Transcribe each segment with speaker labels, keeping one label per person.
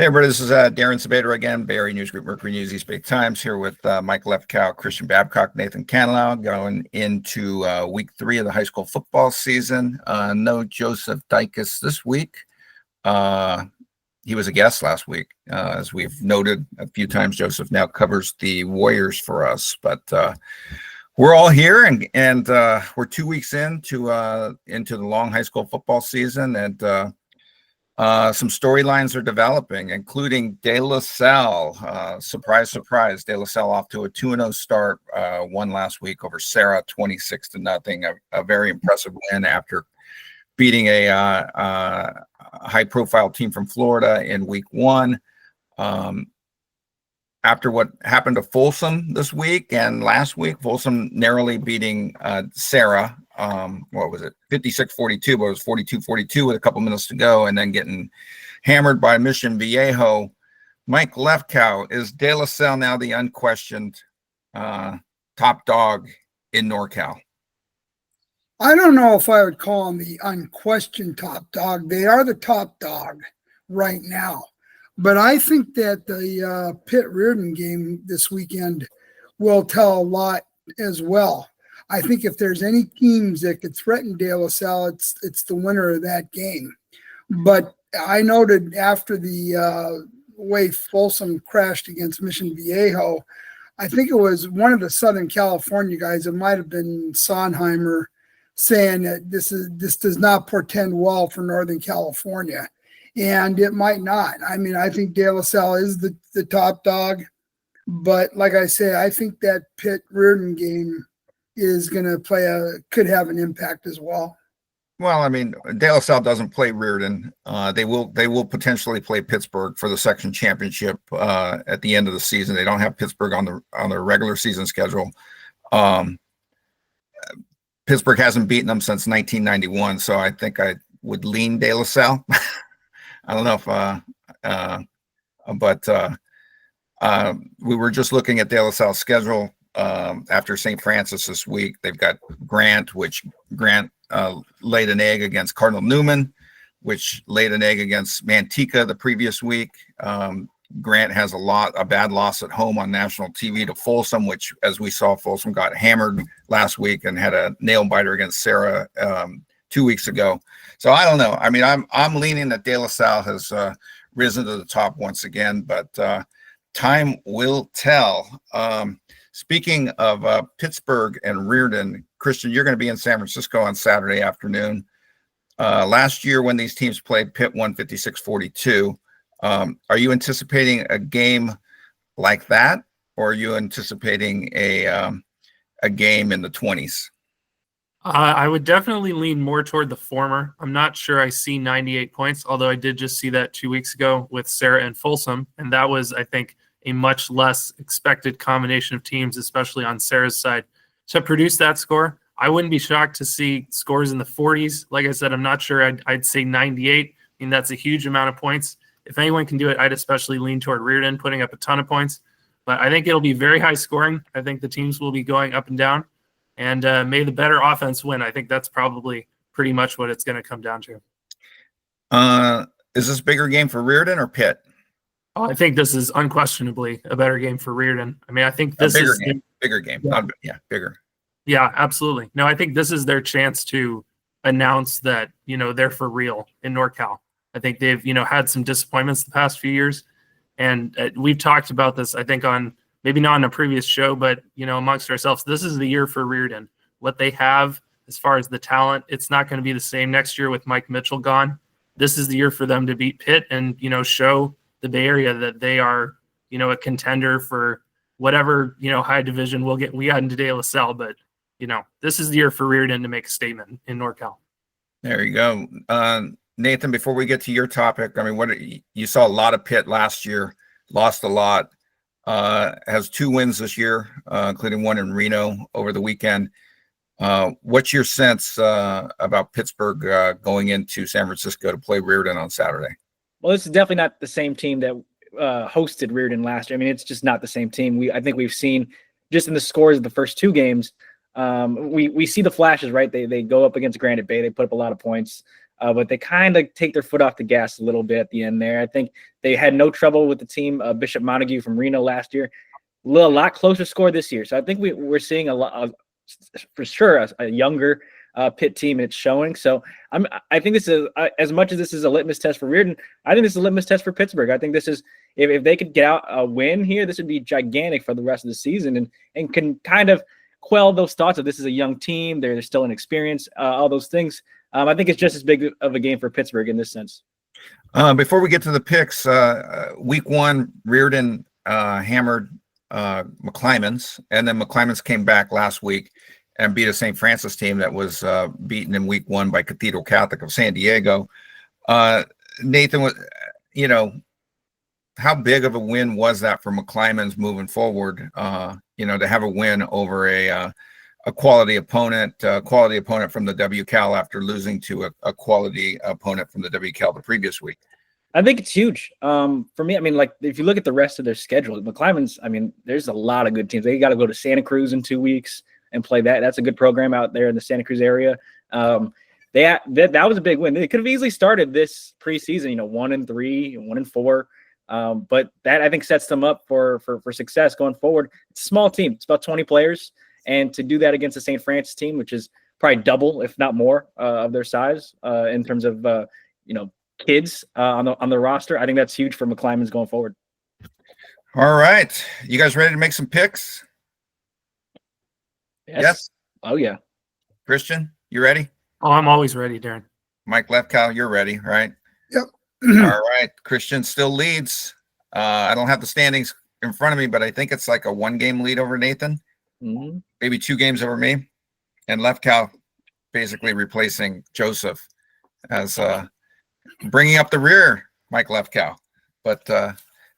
Speaker 1: Hey, everybody, this is Darren Sabedra again, Bay Area News Group, Mercury News, East Bay Times, here with Mike Lefkow, Christian Babcock, Nathan Canilao, going into week 3 of the high school football season. No Joseph Dykes this week. He was a guest last week. As we've noted a few times, Joseph now covers the Warriors for us, but we're all here, and we're 2 weeks into the long high school football season, and some storylines are developing, including De La Salle. Surprise, surprise. De La Salle off to a 2-0 start, won last week over Sarah, 26-0. A very impressive win after beating a high-profile team from Florida in week 1. After what happened to Folsom this week and last week, Folsom narrowly beating Sarah. What was it? 56-42, but it was 42-42 with a couple minutes to go, and then getting hammered by Mission Viejo. Mike Lefkow, is De La Salle now the unquestioned top dog in NorCal?
Speaker 2: I don't know if I would call them the unquestioned top dog. They are the top dog right now. But I think that the Pitt-Riordan game this weekend will tell a lot as well. I think if there's any teams that could threaten De La Salle, it's the winner of that game. But I noted after the way Folsom crashed against Mission Viejo, I think it was one of the Southern California guys, it might have been Sondheimer, saying that this does not portend well for Northern California. And it might not. I mean, I think De La Salle is the top dog. But like I say, I think that Pitt-Riordan game is going to could have an impact as well.
Speaker 1: Well, I mean, De La Salle doesn't play Riordan. They will potentially play Pittsburgh for the section championship at the end of the season. They don't have Pittsburgh on their regular season schedule. Pittsburgh hasn't beaten them since 1991, so I think I would lean De La Salle. I don't know if, we were just looking at De La Salle's schedule after St. Francis this week. They've got Grant, which Grant laid an egg against Cardinal Newman, which laid an egg against Manteca the previous week. Grant has a bad loss at home on national TV to Folsom, which, as we saw, Folsom got hammered last week and had a nail biter against Sarah 2 weeks ago. So I don't know. I mean, I'm leaning that De La Salle has risen to the top once again, but time will tell. Speaking of Pittsburgh and Riordan, Christian, you're going to be in San Francisco on Saturday afternoon. Last year when these teams played, Pitt won 56-42. Are you anticipating a game like that, or are you anticipating a game in the 20s?
Speaker 3: I would definitely lean more toward the former. I'm not sure I see 98 points, although I did just see that 2 weeks ago with Sarah and Folsom, and that was, I think, a much less expected combination of teams, especially on Sarah's side, to produce that score. I wouldn't be shocked to see scores in the 40s. Like I said, I'm not sure I'd say 98. I mean, that's a huge amount of points. If anyone can do it, I'd especially lean toward Riordan putting up a ton of points. But I think it'll be very high scoring. I think the teams will be going up and down. And may the better offense win. I think that's probably pretty much what it's going to come down to.
Speaker 1: Is this a bigger game for Riordan or Pitt?
Speaker 3: Oh, I think this is unquestionably a better game for Riordan. I mean, I think this is
Speaker 1: bigger game.
Speaker 3: Yeah.
Speaker 1: Bigger.
Speaker 3: Yeah, absolutely. No, I think this is their chance to announce that, they're for real in NorCal. I think they've, had some disappointments the past few years. And we've talked about this, I think, on maybe not on a previous show, but, amongst ourselves, this is the year for Riordan. What they have as far as the talent, it's not going to be the same next year with Mike Mitchell gone. This is the year for them to beat Pitt and, show the Bay Area that they are, a contender for whatever, high division we got into De La Salle. But, this is the year for Riordan to make a statement in NorCal.
Speaker 1: There you go. Nathan, before we get to your topic, I mean, you saw a lot of Pitt last year, lost a lot. Has 2 wins this year, including one in Reno over the weekend. What's your sense about Pittsburgh going into San Francisco to play Riordan on Saturday?
Speaker 4: Well, this is definitely not the same team that hosted Riordan last year. I mean, it's just not the same team. I think we've seen just in the scores of the first 2 games, we see the flashes, right? They go up against Granite Bay. They put up a lot of points. but they kind of take their foot off the gas a little bit at the end there. I think they had no trouble with the team, Bishop Montague from Reno last year. A lot closer score this year. So I think we're seeing a lot of, for sure, a younger Pitt team, and it's showing. So I think this is, as much as this is a litmus test for Riordan, I think this is a litmus test for Pittsburgh. I think this is, if they could get out a win here, this would be gigantic for the rest of the season, and can kind of quell those thoughts of this is a young team, they're still inexperienced, all those things. I think it's just as big of a game for Pittsburgh in this sense.
Speaker 1: Before we get to the picks, week one, Riordan hammered McClemmons, and then McClemmons came back last week and beat a St. Francis team that was beaten in week one by Cathedral Catholic of San Diego. Nathan, how big of a win was that for McClemmons moving forward? To have a win over a quality opponent from the WCal after losing to a quality opponent from the WCal the previous week.
Speaker 4: I think it's huge. For me, like if you look at the rest of their schedule, McClemmons, there's a lot of good teams. They got to go to Santa Cruz in 2 weeks and play that. That's a good program out there in the Santa Cruz area. That was a big win. They could have easily started this preseason, 1-3, 1-4. But that, I think, sets them up for success going forward. It's a small team. It's about 20 players. And to do that against the St. Francis team, which is probably double, if not more, of their size in terms of, kids on the roster, I think that's huge for McClemmons going forward.
Speaker 1: All right. You guys ready to make some picks? Yes.
Speaker 4: Oh, yeah.
Speaker 1: Christian, you ready?
Speaker 3: Oh, I'm always ready, Darren.
Speaker 1: Mike Lefkow, you're ready, right?
Speaker 2: Yep.
Speaker 1: All right. Christian still leads. I don't have the standings in front of me, but I think it's like a 1-game lead over Nathan.
Speaker 4: Mm-hmm.
Speaker 1: Maybe 2 games over me. And Lefkow basically replacing Joseph as bringing up the rear, Mike Lefkow. But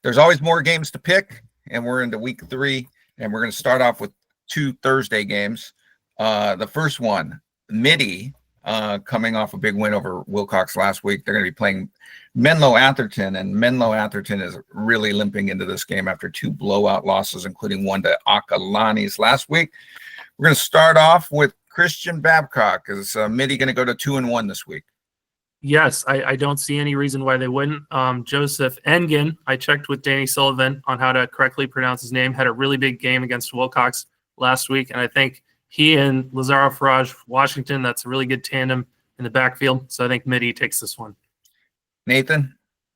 Speaker 1: there's always more games to pick, and we're into week 3, and we're going to start off with 2 Thursday games. The first one, Midi, coming off a big win over Wilcox last week. They're going to be playing Menlo-Atherton, and Menlo-Atherton is really limping into this game after 2 blowout losses, including one to Acalanes last week. We're going to start off with Christian Babcock. Is Midi going to go to 2-1 this week?
Speaker 3: Yes, I don't see any reason why they wouldn't. Joseph Engen, I checked with Danny Sullivan on how to correctly pronounce his name, had a really big game against Wilcox last week, and I think he and Lazaro Farage Washington, that's a really good tandem in the backfield. So I think Midi takes this one.
Speaker 1: Nathan?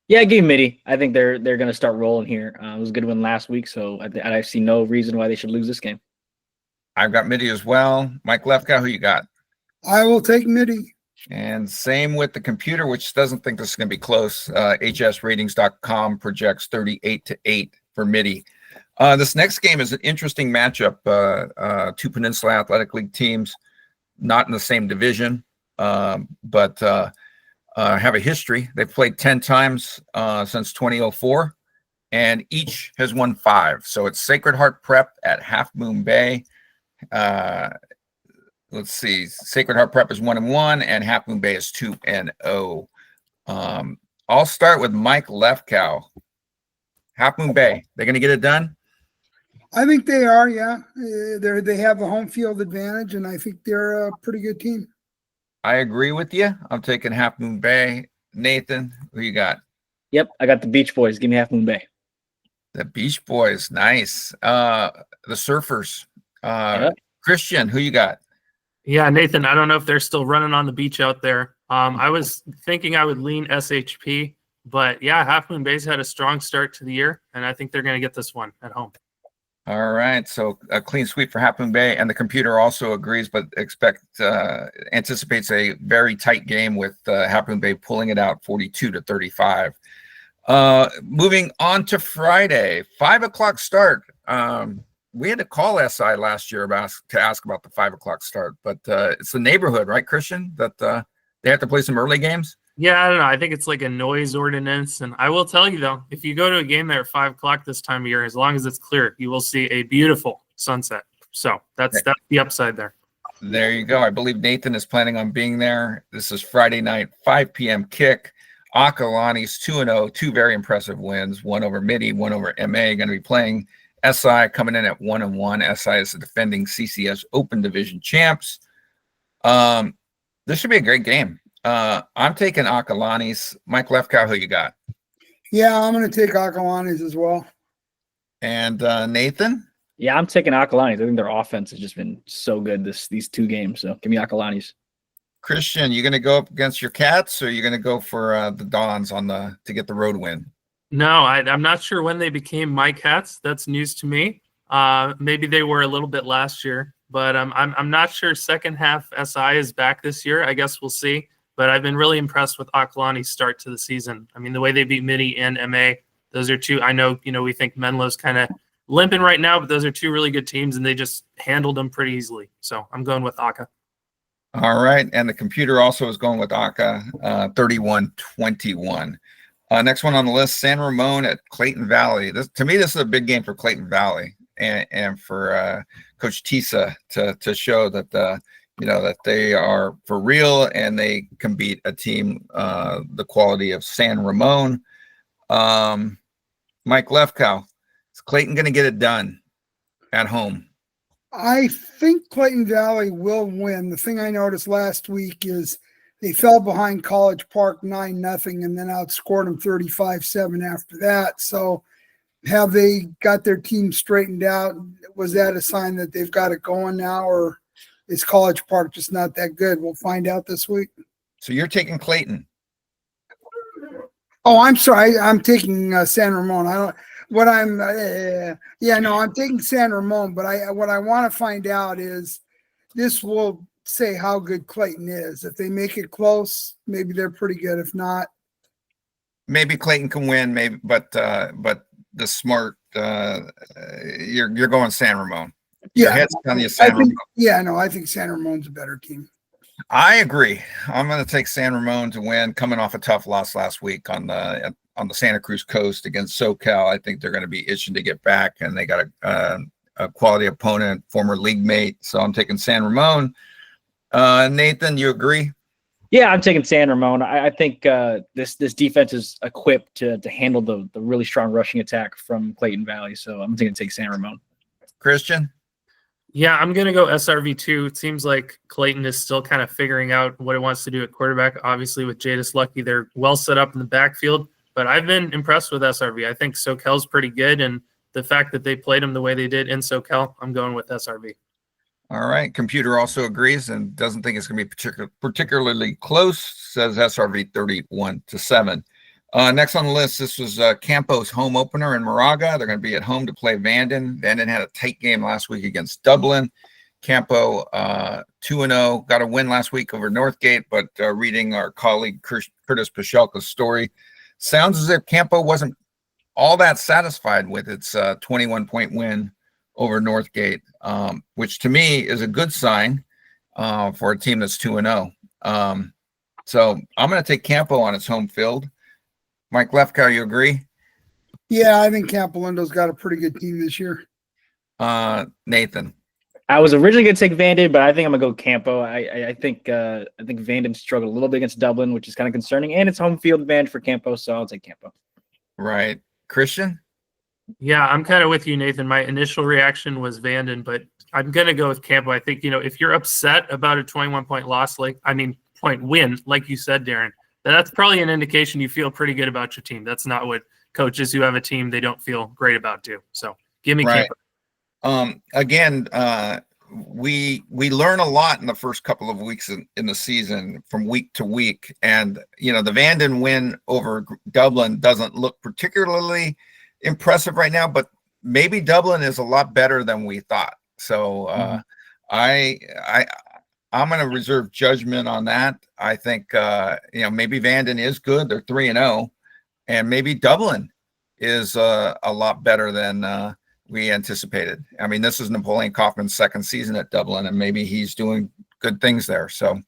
Speaker 4: Yeah, give Midi. I think they're going to start rolling here. It was a good win last week, so I see no reason why they should lose this game.
Speaker 1: I've got Midi as well. Mike Lefkow, who you got?
Speaker 2: I will take Midi.
Speaker 1: And same with the computer, which doesn't think this is going to be close. HSratings.com projects 38-8 for Midi. This next game is an interesting matchup. 2 Peninsula Athletic League teams, not in the same division, but have a history. They've played 10 times since 2004, and each has won 5. So it's Sacred Heart Prep at Half Moon Bay. Let's see. Sacred Heart Prep is 1-1, and Half Moon Bay is 2-0. I'll start with Mike Lefkow. Half Moon Bay, they're going to get it done?
Speaker 2: I think they are, yeah. They have a home field advantage, and I think they're a pretty good team.
Speaker 1: I agree with you. I'm taking Half Moon Bay. Nathan, who you got?
Speaker 4: Yep, I got the Beach Boys. Give me Half Moon Bay.
Speaker 1: The Beach Boys, nice. The Surfers.
Speaker 4: Yep.
Speaker 1: Christian, who you got?
Speaker 3: Yeah, Nathan, I don't know if they're still running on the beach out there. I was thinking I would lean SHP, but yeah, Half Moon Bay's had a strong start to the year, and I think they're going to get this one at home.
Speaker 1: All right, so a clean sweep for Half Moon Bay, and the computer also agrees, but anticipates a very tight game with Half Moon Bay pulling it out 42-35. Moving on to Friday, 5:00 start. We had to call SI last year to ask about the 5:00 start, but it's the neighborhood, right, Christian, that they have to play some early games?
Speaker 3: Yeah, I don't know. I think it's like a noise ordinance. And I will tell you, though, if you go to a game there at 5:00 this time of year, as long as it's clear, you will see a beautiful sunset. So that's the upside there.
Speaker 1: There you go. I believe Nathan is planning on being there. This is Friday night, 5 p.m. kick. Acalanes 2-0, 2 very impressive wins, one over Midi, one over MA. Going to be playing SI, coming in at 1-1. SI is the defending CCS Open Division champs. This should be a great game. I'm taking Acalanes. Mike Lefkow, who you got?
Speaker 2: Yeah, I'm going to take Acalanes as well.
Speaker 1: And Nathan?
Speaker 4: Yeah, I'm taking Acalanes. I think their offense has just been so good these 2 games. So give me Acalanes.
Speaker 1: Christian, you going to go up against your Cats, or are you going to go for the Dons to get the road win?
Speaker 3: No, I'm not sure when they became my Cats. That's news to me. Maybe they were a little bit last year, but I'm not sure second half SI is back this year. I guess we'll see. But I've been really impressed with Acalanes' start to the season. I mean, the way they beat Midi and MA, those are 2. I know, we think Menlo's kind of limping right now, but those are 2 really good teams, and they just handled them pretty easily. So I'm going with Aka.
Speaker 1: All right. And the computer also is going with Aka, 31-21. Next one on the list, San Ramon at Clayton Valley. To me, this is a big game for Clayton Valley and for Coach Tisa to show that that they are for real and they can beat a team the quality of San Ramon. Mike Lefkow, is Clayton going to get it done at home?
Speaker 2: I think Clayton Valley will win. The thing I noticed last week is they fell behind College Park 9-0 and then outscored them 35-7 after that. So have they got their team straightened out? Was that a sign that they've got it going now, or is College Park just not that good? We'll find out this week.
Speaker 1: So you're taking Clayton.
Speaker 2: Oh, I'm sorry. I'm taking San Ramon. I'm taking San Ramon, but what I want to find out is this will say how good Clayton is. If they make it close, maybe they're pretty good. If not,
Speaker 1: maybe Clayton can win, maybe, but the smart you're going San Ramon. Your head's on you, San Ramon.
Speaker 2: I think San Ramon's a better team.
Speaker 1: I agree. I'm going to take San Ramon to win, coming off a tough loss last week on the Santa Cruz coast against SoCal. I think they're going to be itching to get back, and they got a quality opponent, former league mate. So I'm taking San Ramon. Nathan, you agree?
Speaker 4: Yeah, I'm taking San Ramon. I think this defense is equipped to handle the really strong rushing attack from Clayton Valley. So I'm going to take San Ramon.
Speaker 1: Christian?
Speaker 3: Yeah, I'm going to go SRV2. It seems like Clayton is still kind of figuring out what it wants to do at quarterback. Obviously, with Jadis Lucky, they're well set up in the backfield. But I've been impressed with SRV. I think SoCal's pretty good, and the fact that they played them the way they did in SoCal, I'm going with SRV.
Speaker 1: All right. Computer also agrees and doesn't think it's going to be particularly close, says SRV 31-7. Next on the list, this was Campo's home opener in Moraga. They're going to be at home to play Vanden. Vanden had a tight game last week against Dublin. Campo 2-0, got a win last week over Northgate, but reading our colleague Curtis Pashelka's story, sounds as if Campo wasn't all that satisfied with its 21-point win over Northgate, which to me is a good sign for a team that's 2-0. So I'm going to take Campo on its home field. Mike Lefkow, you agree?
Speaker 2: Yeah, I think Campo Lindo's got a pretty good team this year.
Speaker 1: Nathan?
Speaker 4: I was originally going to take Vanden, but I think I'm going to go Campo. I think Vanden struggled a little bit against Dublin, which is kind of concerning, and it's home field advantage for Campo, so I'll take Campo.
Speaker 1: Right. Christian?
Speaker 3: Yeah, I'm kind of with you, Nathan. My initial reaction was Vanden, but I'm going to go with Campo. I think, if you're upset about a 21-point loss, point win, like you said, Darren, that's probably an indication you feel pretty good about your team. That's not what coaches who have a team they don't feel great about do. So give me
Speaker 1: right.
Speaker 3: Campo.
Speaker 1: Again, we learn a lot in the first couple of weeks in the season from week to week. And, the Vanden win over Dublin doesn't look particularly impressive right now, but maybe Dublin is a lot better than we thought. So I'm going to reserve judgment on that. I think, maybe Vanden is good. They're 3-0, and maybe Dublin is a lot better than we anticipated. I mean, this is Napoleon Kaufman's second season at Dublin, and maybe he's doing good things there. So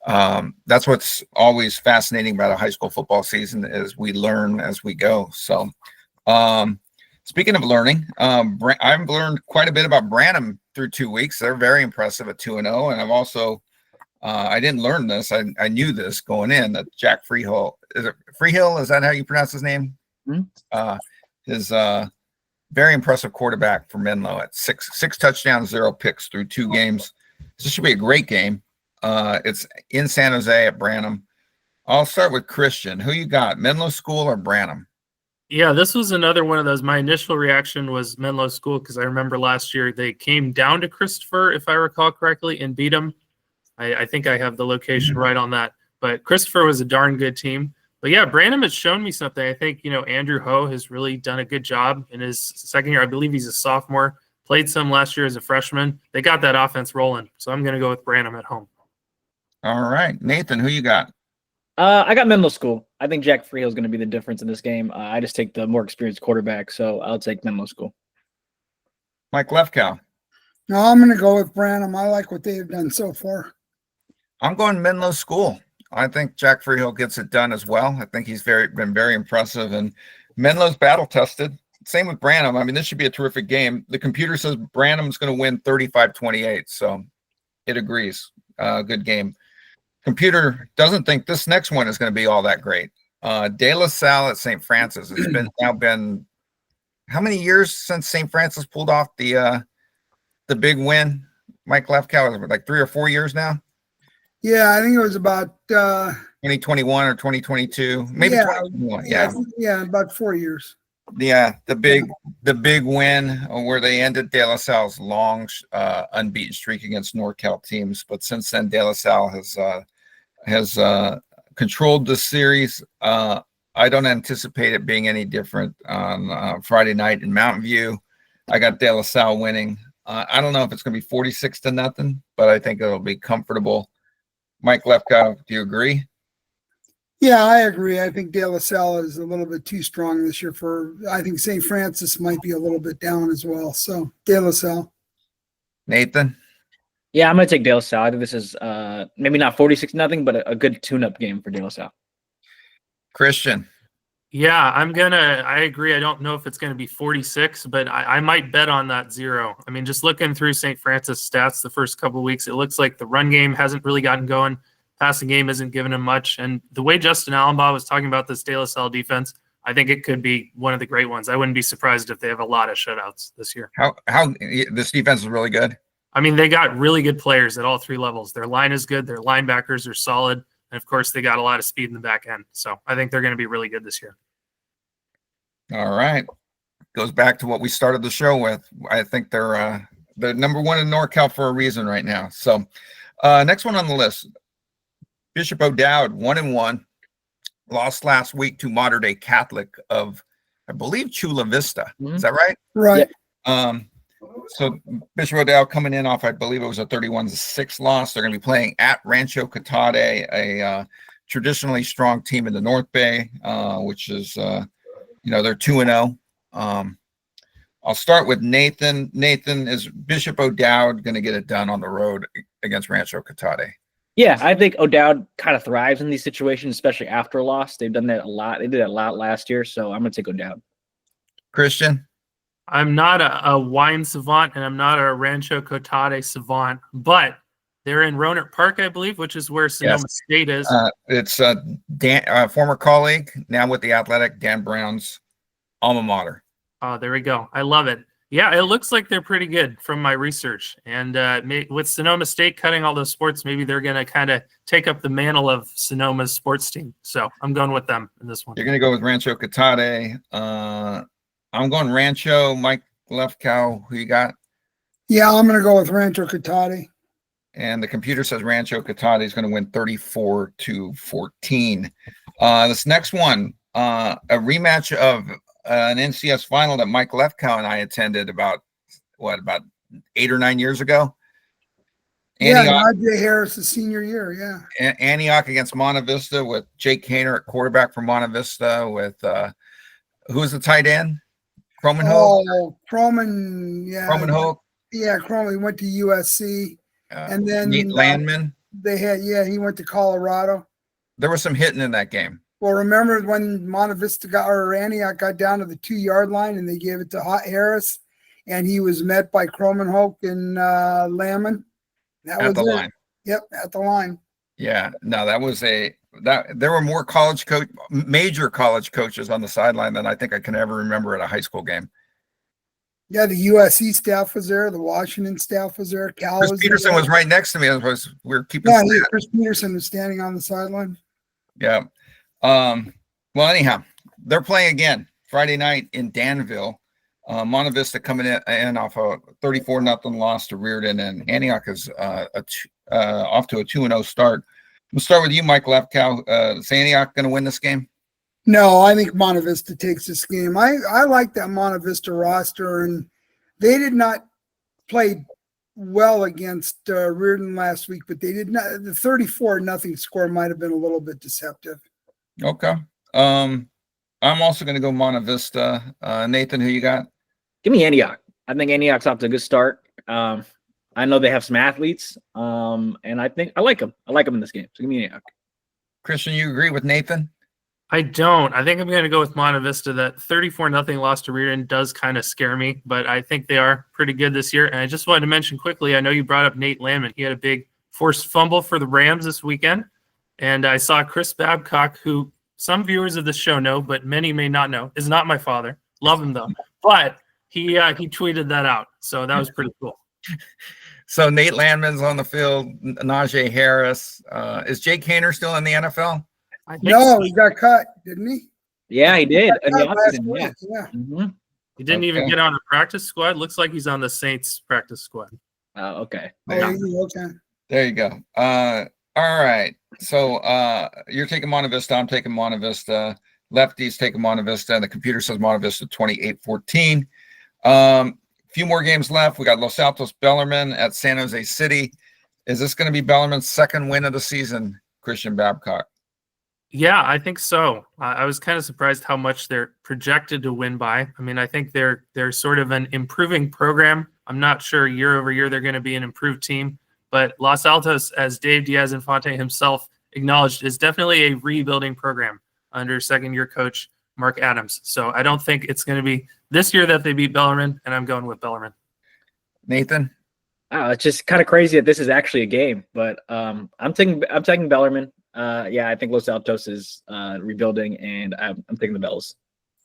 Speaker 1: that's what's always fascinating about a high school football season is we learn as we go. So speaking of learning, I've learned quite a bit about Branham through 2 weeks. They're very impressive at 2-0. And I've also, I didn't learn this. I knew this going in, that Jack Freehill, is it Freehill? Is that how you pronounce his name?
Speaker 4: Mm-hmm.
Speaker 1: Is very impressive quarterback for Menlo at six touchdowns, 0 picks through 2 games. This should be a great game. It's in San Jose at Branham. I'll start with Christian. Who you got, Menlo School or Branham?
Speaker 3: Yeah, this was another one of those. My initial reaction was Menlo School because I remember last year they came down to Christopher, if I recall correctly, and beat them. I think I have the location right on that. But Christopher was a darn good team. But yeah, Branham has shown me something. I think, Andrew Ho has really done a good job in his second year. I believe he's a sophomore. Played some last year as a freshman. They got that offense rolling. So I'm going to go with Branham at home.
Speaker 1: All right. Nathan, who you got?
Speaker 4: I got Menlo School. I think Jack Freehill is going to be the difference in this game. I just take the more experienced quarterback, so I'll take Menlo School.
Speaker 1: Mike Lefkow.
Speaker 2: No, I'm going to go with Branham. I like what they've done so far.
Speaker 1: I'm going Menlo School. I think Jack Freehill gets it done as well. I think he's been very impressive, and Menlo's battle tested. Same with Branham. I mean, this should be a terrific game. The computer says Branham's going to win 35-28, so it agrees. Good game. Computer doesn't think this next one is going to be all that great. De La Salle at St. Francis. It's been how many years since St. Francis pulled off the big win? Mike Lefkow, like 3 or 4 years now.
Speaker 2: Yeah, I think it was about
Speaker 1: 2021 or 2022, maybe 2021.
Speaker 2: Yeah, about 4 years.
Speaker 1: Yeah, the big win where they ended De La Salle's long unbeaten streak against NorCal teams. But since then, De La Salle has controlled the series. I don't anticipate it being any different on Friday night in Mountain View. I got De La Salle winning. I don't know if it's going to be 46-0, but I think it'll be comfortable. Mike Lefkow, do you agree?
Speaker 2: Yeah, I agree. I think De La Salle is a little bit too strong this year I think St. Francis might be a little bit down as well. So De La Salle.
Speaker 1: Nathan?
Speaker 4: Yeah, I'm going to take De La Salle. I think this is maybe not 46-0, but a good tune-up game for De La Salle.
Speaker 1: Christian?
Speaker 3: Yeah, I agree. I don't know if it's going to be 46, but I might bet on that 0. I mean, just looking through St. Francis stats the first couple of weeks, it looks like the run game hasn't really gotten going. Passing game isn't giving him much. And the way Justin Allenbaugh was talking about this De La Salle defense, I think it could be one of the great ones. I wouldn't be surprised if they have a lot of shutouts this year.
Speaker 1: How this defense is really good?
Speaker 3: I mean, they got really good players at all 3 levels. Their line is good. Their linebackers are solid. And, of course, they got a lot of speed in the back end. So I think they're going to be really good this year.
Speaker 1: All right. Goes back to what we started the show with. I think they're number 1 in NorCal for a reason right now. So next one on the list, Bishop O'Dowd, 1-1, lost last week to Modern Day Catholic of, I believe, Chula Vista. Mm-hmm. Is that right?
Speaker 2: Right.
Speaker 1: Yeah. So Bishop O'Dowd coming in off, I believe it was a 31-6 loss. They're going to be playing at Rancho Cotate, a traditionally strong team in the North Bay, which is, they're 2-0. I'll start with Nathan. Nathan, is Bishop O'Dowd going to get it done on the road against Rancho Cotate?
Speaker 4: Yeah, I think O'Dowd kind of thrives in these situations, especially after a loss. They've done that a lot. They did that a lot last year, so I'm going to take O'Dowd.
Speaker 1: Christian?
Speaker 3: I'm not a wine savant, and I'm not a Rancho Cotate savant, but they're in Rohnert Park, I believe, which is where Sonoma State is.
Speaker 1: It's Dan, former colleague, now with the Athletic, Dan Brown's alma mater.
Speaker 3: Oh, there we go. I love it. Yeah, it looks like they're pretty good from my research. And with Sonoma State cutting all those sports, maybe they're going to kind of take up the mantle of Sonoma's sports team. So I'm going with them in this one.
Speaker 1: You're going to go with Rancho Cotate. I'm going Rancho. Mike Lefkow, who you got?
Speaker 2: Yeah, I'm going to go with Rancho Cotate.
Speaker 1: And the computer says Rancho Cotate is going to win 34-14. This next one, a rematch of an NCS final that Mike Lefkow and I attended about 8 or 9 years ago.
Speaker 2: Antioch, R.J. Harris' senior year, yeah.
Speaker 1: Antioch against Monte Vista with Jake Kaner at quarterback for Monte Vista with who's the tight end? Croman Hogue?
Speaker 2: Oh, Croman, yeah.
Speaker 1: Croman Hogue?
Speaker 2: Yeah, Croman went to USC. And then
Speaker 1: Landman.
Speaker 2: He went to Colorado.
Speaker 1: There was some hitting in that game.
Speaker 2: Well, remember when Monte Vista Antioch got down to the 2-yard line and they gave it to Harris, and he was met by Croman Hogue and Landman.
Speaker 1: At the line.
Speaker 2: Yep, at the line.
Speaker 1: Yeah, no, there were more major college coaches on the sideline than I think I can ever remember at a high school game.
Speaker 2: Yeah, the USC staff was there. The Washington staff was there.
Speaker 1: Chris Peterson was right next to me. We were keeping.
Speaker 2: Yeah, Chris Peterson was standing on the sideline.
Speaker 1: Yeah. Well, anyhow, they're playing again Friday night in Danville. Monte Vista coming in off a 34-0 loss to Riordan, and Antioch is off to a 2-0 start. We'll start with you, Mike Lefkow. Is Antioch going to win this game?
Speaker 2: No, I think Monte Vista takes this game. I like that Monte Vista roster, and they did not play well against Riordan last week, but they did not. The 34-0 score might have been a little bit deceptive.
Speaker 1: Okay. I'm also going to go Monte Vista. Nathan, who you got?
Speaker 4: Give me Antioch. I think Antioch's off to a good start. I know they have some athletes, and I think I like them. I like them in this game. So give me Antioch.
Speaker 1: Christian, you agree with Nathan?
Speaker 3: I don't. I think I'm going to go with Monte Vista. That 34-0 loss to Riordan does kind of scare me, but I think they are pretty good this year. And I just wanted to mention quickly, I know you brought up Nate Landman. He had a big forced fumble for the Rams this weekend. And I saw Chris Babcock, who some viewers of the show know, but many may not know, is not my father. Love him, though. But he tweeted that out. So that was pretty cool.
Speaker 1: So Nate Landman's on the field, Najee Harris. Is Jake Haener still in the NFL?
Speaker 3: I think
Speaker 2: No,
Speaker 3: so.
Speaker 2: he got cut, didn't he?
Speaker 4: Yeah, he did.
Speaker 2: Got cut last week, yeah.
Speaker 4: Mm-hmm.
Speaker 3: He didn't even
Speaker 1: Okay.
Speaker 3: get on a practice squad. Looks like he's on the Saints practice squad.
Speaker 4: Okay.
Speaker 2: Oh, okay.
Speaker 1: There you go. All right. So you're taking Monte Vista. I'm taking Monte Vista. Lefty's taking Monte Vista. And the computer says Monte Vista 28-14. Few more games left. We got Los Altos Bellarmine at San Jose City. Is this going to be Bellarmine's second win of the season, Christian Babcock?
Speaker 3: Yeah, I think so. I was kind of surprised how much they're projected to win by. I mean, I think they're sort of an improving program. I'm not sure year over year they're going to be an improved team, but Los Altos, as Dave Diaz-Infante himself acknowledged, is definitely a rebuilding program under second-year coach Mark Adams. So I don't think it's going to be this year that they beat Bellarmine, and I'm going with Bellarmine.
Speaker 1: Nathan?
Speaker 4: It's just kind of crazy that this is actually a game, but I'm taking Bellarmine. Yeah, I think Los Altos is rebuilding, and I'm taking the Bells.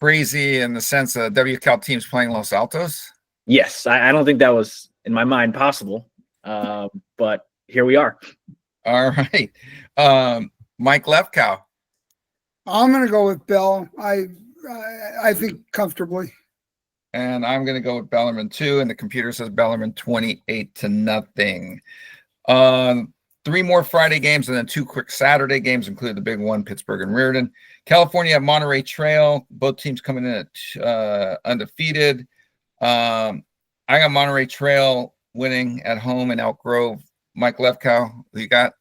Speaker 1: Crazy in the sense that WCAL teams playing Los Altos?
Speaker 4: Yes, I don't think that was in my mind possible, but here we are.
Speaker 1: All right. Mike Lefkow.
Speaker 2: I'm going to go with Bell. I think comfortably.
Speaker 1: And I'm going to go with Bellarmine too. And the computer says Bellarmine 28-0. Three more Friday games and then two quick Saturday games, including the big one, Pittsburgh and Riordan. California at Monterey Trail. Both teams coming in at undefeated. I got Monterey Trail winning at home in Elk Grove. Mike Lefkow, who you got?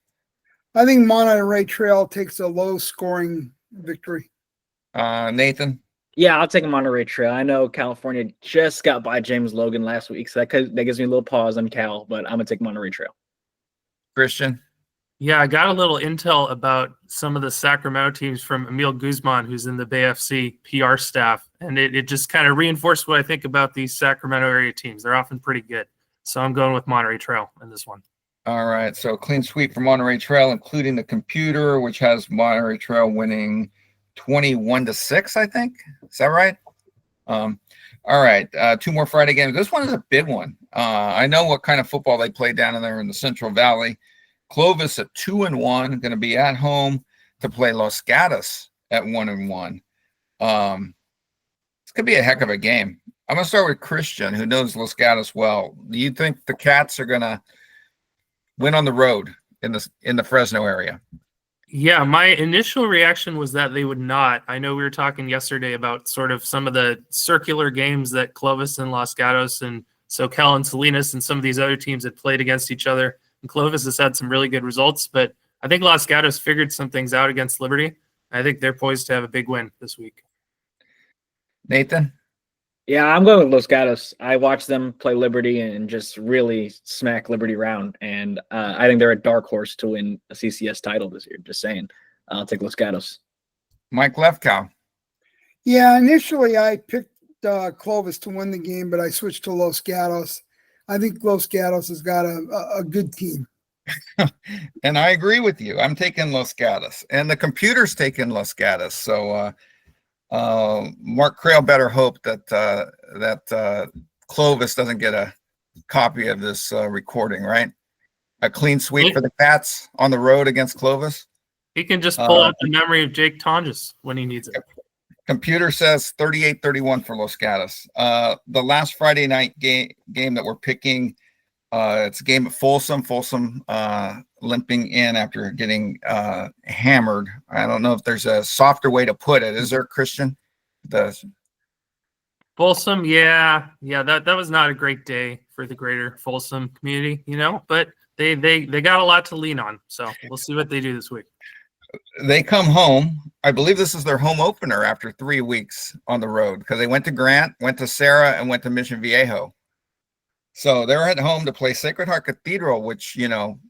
Speaker 2: I think Monterey Trail takes a low-scoring victory.
Speaker 1: Nathan?
Speaker 4: Yeah, I'll take Monterey Trail. I know California just got by James Logan last week, so that gives me a little pause on Cal, but I'm going to take Monterey Trail.
Speaker 1: Christian?
Speaker 3: Yeah, I got a little intel about some of the Sacramento teams from Emil Guzman, who's in the Bay FC PR staff, and it just kind of reinforced what I think about these Sacramento area teams. They're often pretty good. So I'm going with Monterey Trail in this one.
Speaker 1: All right, so clean sweep for Monterey Trail, including the computer, which has Monterey Trail winning 21-6, I think. Is that right? All right, two more Friday games. This one is a big one. I know what kind of football they play down in there in the Central Valley. Clovis at 2-1, going to be at home to play Los Gatos at 1-1. It's going to be a heck of a game. I'm going to start with Christian, who knows Los Gatos well. Do you think the Cats are going to win on the road in the Fresno area?
Speaker 3: Yeah, my initial reaction was that they would not. I know we were talking yesterday about sort of some of the circular games that Clovis and Los Gatos and Soquel and Salinas and some of these other teams had played against each other. And Clovis has had some really good results, but I think Los Gatos figured some things out against Liberty. I think they're poised to have a big win this week.
Speaker 1: Nathan?
Speaker 4: Yeah, I'm going with Los Gatos. I watched them play Liberty and just really smack Liberty around, and I think they're a dark horse to win a CCS title this year. Just saying. I'll take Los Gatos.
Speaker 1: Mike Lefkow?
Speaker 2: Yeah, initially I picked Clovis to win the game, but I switched to Los Gatos. I think Los Gatos has got a good team.
Speaker 1: And I agree with you. I'm taking Los Gatos, and the computer's taking Los Gatos. So Mark Crail better hope that Clovis doesn't get a copy of this recording, right? A clean sweep for the Cats on the road against Clovis.
Speaker 3: He can just pull out the memory of Jake Tonjes when he needs it.
Speaker 1: Computer says 38-31 for Los Gatos. The last Friday night game that we're picking, it's a game at Folsom. Folsom limping in after getting hammered. I don't know if there's a softer way to put it. Is there, Christian?
Speaker 3: Folsom, yeah, that was not a great day for the greater Folsom community, but they got a lot to lean on. So we'll see what they do this week.
Speaker 1: They come home. I believe this is their home opener after 3 weeks on the road because they went to Grant, went to Sarah, and went to Mission Viejo. So they're at home to play Sacred Heart Cathedral, which,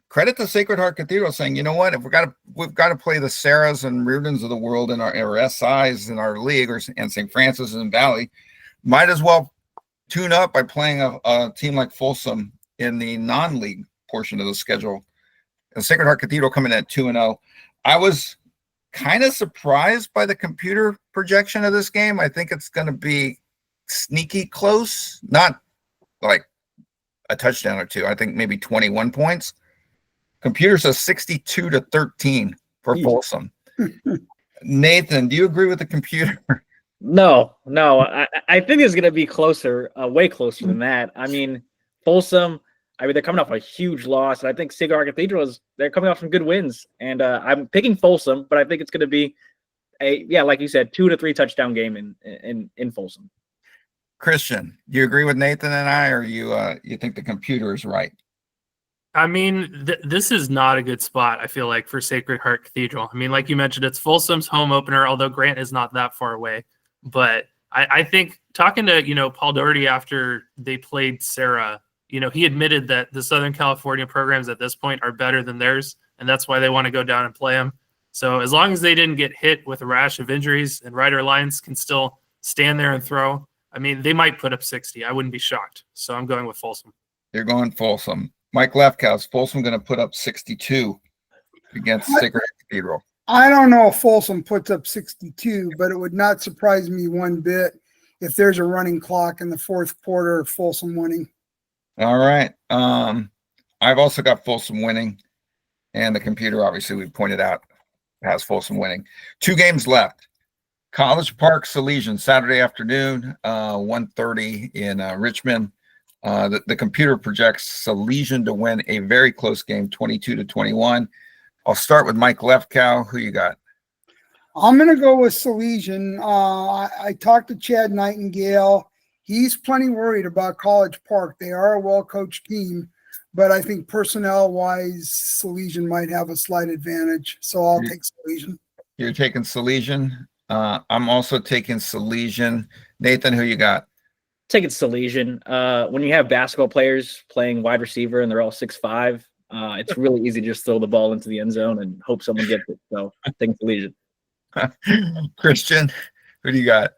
Speaker 1: credit to Sacred Heart Cathedral saying, you know what, if we've got to play the Sarahs and Riordans of the world in our SIs in our league and St. Francis and Valley, might as well tune up by playing a team like Folsom in the non-league portion of the schedule. And Sacred Heart Cathedral coming in at 2-0. I was kind of surprised by the computer projection of this game. I think it's going to be sneaky close, not like a touchdown or two. I think maybe 21 points. Computer says 62-13 for Folsom. Nathan, do you agree with the computer?
Speaker 4: No. I think it's going to be closer, way closer than that. I mean, Folsom, they're coming off a huge loss. And I think Sacred Heart Cathedral they're coming off some good wins. And I'm picking Folsom, but I think it's going to be like you said, 2 to 3 touchdown game in Folsom.
Speaker 1: Christian, do you agree with Nathan and I, or you think the computer is right?
Speaker 3: I mean, this is not a good spot, I feel like, for Sacred Heart Cathedral. I mean, like you mentioned, it's Folsom's home opener, although Grant is not that far away. But I think talking to, Paul Doherty after they played Sarah, he admitted that the Southern California programs at this point are better than theirs, and that's why they want to go down and play them. So as long as they didn't get hit with a rash of injuries and Ryder Lyons can still stand there and throw, I mean, they might put up 60. I wouldn't be shocked. So I'm going with Folsom.
Speaker 1: You're going Folsom. Mike Lefkow, is Folsom going to put up 62 against Sacred Cathedral?
Speaker 2: I don't know if Folsom puts up 62, but it would not surprise me one bit if there's a running clock in the fourth quarter of Folsom winning.
Speaker 1: All right. I've also got Folsom winning, and the computer, obviously, we pointed out, has Folsom winning. 2 games left. College Park, Salesian, Saturday afternoon, 1:30 in Richmond. The computer projects Salesian to win a very close game, 22-21. I'll start with Mike Lefkow. Who you got?
Speaker 2: I'm going to go with Salesian. I talked to Chad Nightingale. He's plenty worried about College Park. They are a well-coached team, but I think personnel-wise, Salesian might have a slight advantage. So I'll take Salesian.
Speaker 1: You're taking Salesian. I'm also taking Salesian. Nathan, who you got?
Speaker 4: Taking Salesian. When you have basketball players playing wide receiver and they're all 6'5", it's really easy to just throw the ball into the end zone and hope someone gets it. So I'm taking Salesian.
Speaker 1: Christian, who do you got?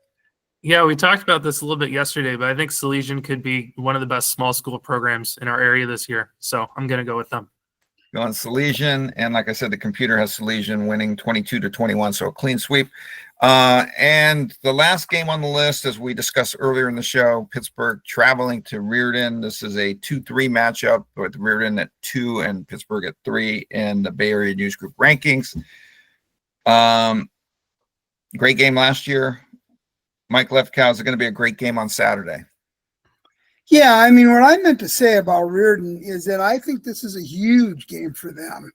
Speaker 3: Yeah, we talked about this a little bit yesterday, but I think Salesian could be one of the best small school programs in our area this year. So I'm going to go with them.
Speaker 1: Going Salesian, and like I said, the computer has Salesian winning 22-21, so a clean sweep. And the last game on the list, as we discussed earlier in the show, Pittsburgh traveling to Riordan. This is a 2-3 matchup with Riordan at 2 and Pittsburgh at 3 in the Bay Area News Group rankings. Great game last year. Mike Lefkow, is it going to be a great game on Saturday?
Speaker 2: Yeah, I mean, what I meant to say about Riordan is that I think this is a huge game for them.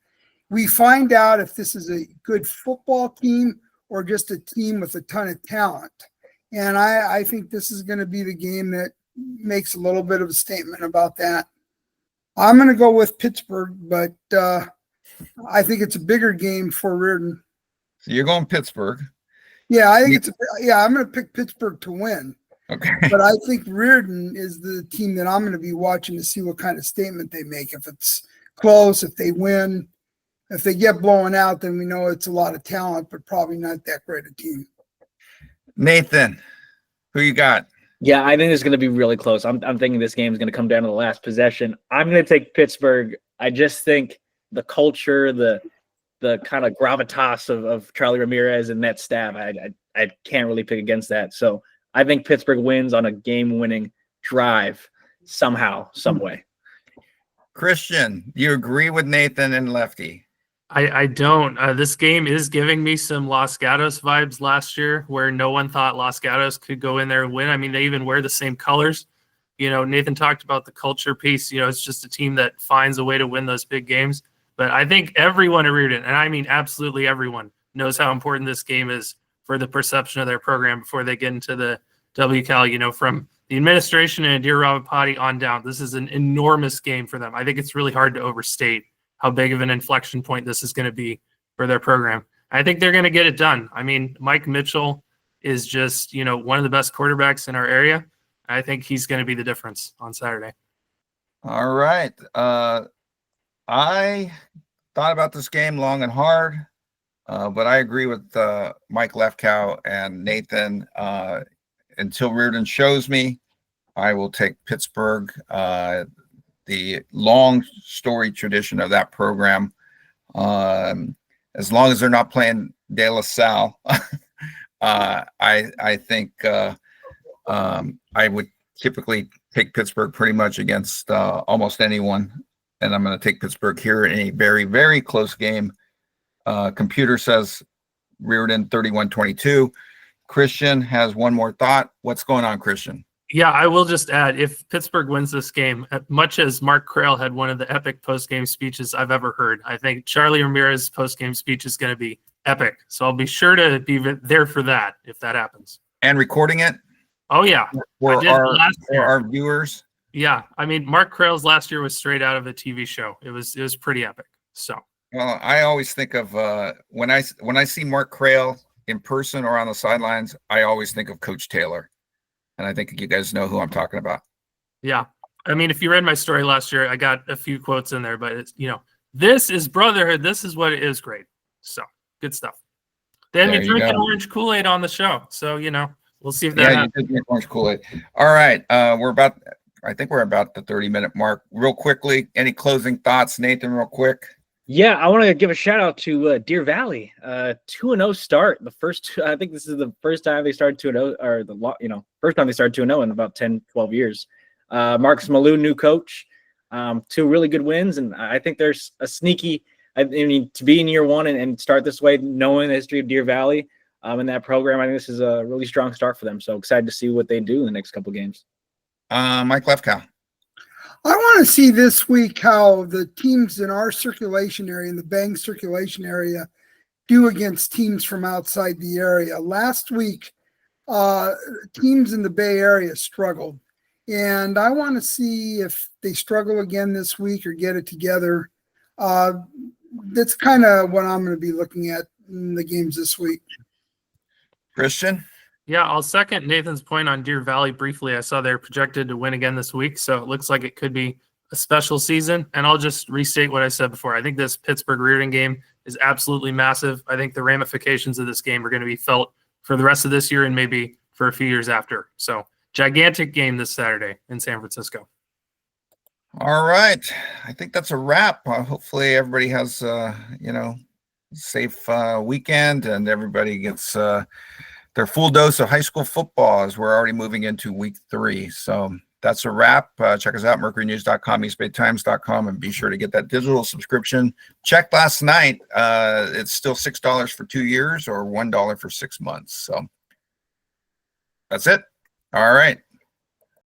Speaker 2: We find out if this is a good football team or just a team with a ton of talent. And I think this is going to be the game that makes a little bit of a statement about that. I'm going to go with Pittsburgh, but I think it's a bigger game for Riordan.
Speaker 1: So you're going Pittsburgh.
Speaker 2: Yeah, I think I'm going to pick Pittsburgh to win.
Speaker 1: Okay.
Speaker 2: But I think Riordan is the team that I'm going to be watching to see what kind of statement they make. If it's close, if they win, if they get blown out, then we know it's a lot of talent, but probably not that great a team.
Speaker 1: Nathan, who you got?
Speaker 4: Yeah, I think it's going to be really close. I'm thinking this game is going to come down to the last possession. I'm going to take Pittsburgh. I just think the culture, the kind of gravitas of Charlie Ramirez and that staff, I can't really pick against that. So I think Pittsburgh wins on a game-winning drive somehow, some way.
Speaker 1: Christian, you agree with Nathan and Lefty?
Speaker 3: I don't. This game is giving me some Los Gatos vibes last year, where no one thought Los Gatos could go in there and win. I mean, they even wear the same colors. Nathan talked about the culture piece. It's just a team that finds a way to win those big games. But I think everyone at Riordan, and I mean absolutely everyone, knows how important this game is for the perception of their program before they get into the WCAL. From the administration and Adir Ravapati on down, this is an enormous game for them. I think it's really hard to overstate how big of an inflection point this is going to be for their program. I think they're going to get it done. I mean, Mike Mitchell is just, one of the best quarterbacks in our area. I think he's going to be the difference on Saturday.
Speaker 1: All right. I thought about this game long and hard, but I agree with Mike Lefkow and Nathan. Until Riordan shows me, I will take Pittsburgh. The long story tradition of that program. As long as they're not playing De La Salle, I think I would typically take Pittsburgh pretty much against almost anyone. And I'm going to take Pittsburgh here in a very, very close game. Computer says Riordan 31-22. Christian has one more thought. What's going on, Christian?
Speaker 3: Yeah, I will just add, if Pittsburgh wins this game, much as Mark Crail had one of the epic post-game speeches I've ever heard, I think Charlie Ramirez's post-game speech is going to be epic. So I'll be sure to be there for that if that happens.
Speaker 1: And recording it?
Speaker 3: Oh, yeah.
Speaker 1: For our viewers?
Speaker 3: Yeah. I mean, Mark Crail's last year was straight out of a TV show. It was pretty epic. So.
Speaker 1: Well, I always think of when I see Mark Crail in person or on the sidelines, I always think of Coach Taylor. And I think you guys know who I'm talking about.
Speaker 3: Yeah. I mean, if you read my story last year, I got a few quotes in there, but it's, this is brotherhood. This is what it is. Great. So good stuff. Then you're drinking orange Kool-Aid on the show. So, we'll see if that happens.
Speaker 1: You did drink orange Kool-Aid. All right. I think we're about the 30-minute mark. Real quickly, any closing thoughts, Nathan, real quick?
Speaker 4: Yeah, I want to give a shout out to Deer Valley. 2-0 start. I think this is the first time they started 2-0, or first time they started 2-0 in about 10, 12 years. Marcus Malou, new coach. 2 really good wins, and I think there's a sneaky. I mean, to be in year one and start this way, knowing the history of Deer Valley in that program, I think this is a really strong start for them. So excited to see what they do in the next couple of games.
Speaker 1: Mike Lefkow.
Speaker 2: I want to see this week how the teams in our circulation area, in the Bang circulation area, do against teams from outside the area. Last week, teams in the Bay Area struggled. And I want to see if they struggle again this week or get it together. That's kind of what I'm going to be looking at in the games this week.
Speaker 1: Christian?
Speaker 3: Yeah, I'll second Nathan's point on Deer Valley briefly. I saw they're projected to win again this week, so it looks like it could be a special season. And I'll just restate what I said before. I think this Pittsburgh-Riordan game is absolutely massive. I think the ramifications of this game are going to be felt for the rest of this year and maybe for a few years after. So gigantic game this Saturday in San Francisco.
Speaker 1: All right. I think that's a wrap. Hopefully everybody has, safe weekend and everybody gets their full dose of high school football as we're already moving into week 3. So that's a wrap. Check us out, mercurynews.com, eastbaytimes.com, and be sure to get that digital subscription. Checked last night. It's still $6 for 2 years or $1 for 6 months. So that's it. All right.